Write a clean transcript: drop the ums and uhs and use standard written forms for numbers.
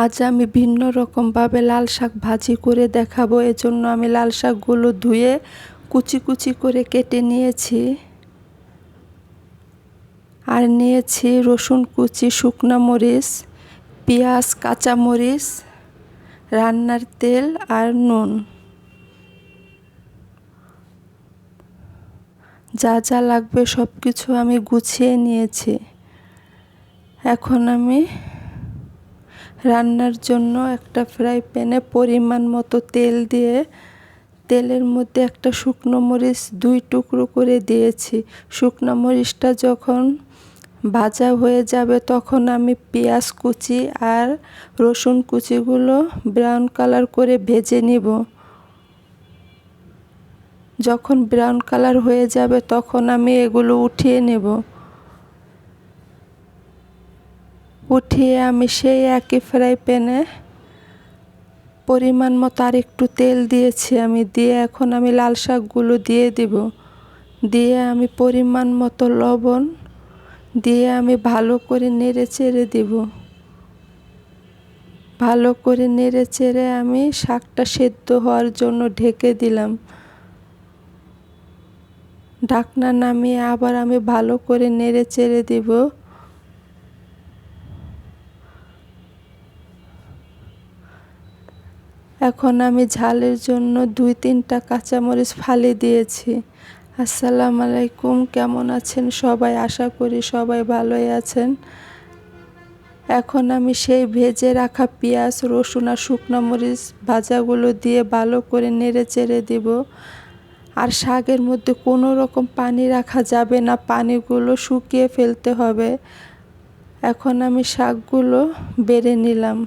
আজ আমি ভিন্ন রকমভাবে লাল শাক ভাজি করে দেখাবো। এজন্য আমি লাল শাকগুলো ধুয়ে কুচি কুচি করে কেটে নিয়েছি। আর নিয়েছি রসুন কুচি, শুকনা মরিচ, পেঁয়াজ, কাঁচামরিচ, রান্নার তেল আর নুন। যা যা লাগবে সব কিছু আমি গুছিয়ে নিয়েছি। এখন আমি রান্নার জন্য একটা ফ্রাই প্যানে পরিমাণ মতো তেল দিয়ে তেলের মধ্যে একটা শুকনো মরিচ 2 টুকরো করে দিয়েছি। শুকনো মরিচটা যখন ভাজা হয়ে যাবে তখন আমি পেঁয়াজ কুচি আর রসুন কুচিগুলো ব্রাউন কালার করে ভেজে নিব। যখন ব্রাউন কালার হয়ে যাবে তখন আমি এগুলো উঠিয়ে নেব। উঠিয়ে আমি সেই একই ফ্রাই প্যানে পরিমাণ মতো আর একটু তেল দিয়েছি আমি। দিয়ে এখন আমি লাল শাকগুলো দিয়ে দিব। দিয়ে আমি পরিমাণ মতো লবণ দিয়ে আমি ভালো করে নেড়ে চেড়ে দিব। ভালো করে নেড়ে চেড়ে আমি শাকটা সেদ্ধ হওয়ার জন্য ঢেকে দিলাম। ঢাকনা নামিয়ে আবার আমি ভালো করে নেড়ে চেড়ে দিব। এখন আমি ঝালের জন্য 2-3টা কাঁচামরিচ ফালি দিয়েছি। আসসালামু আলাইকুম, কেমন আছেন সবাই? আশা করি সবাই ভালোই আছেন। এখন আমি সেই ভেজে রাখা পেঁয়াজ, রসুন আর শুকনো মরিচ ভাজাগুলো দিয়ে ভালো করে নেড়ে চেড়ে দিব। আর শাকের মধ্যে কোনো রকম পানি রাখা যাবে না, পানিগুলো শুকিয়ে ফেলতে হবে। এখন আমি শাকগুলো বেড়ে নিলাম।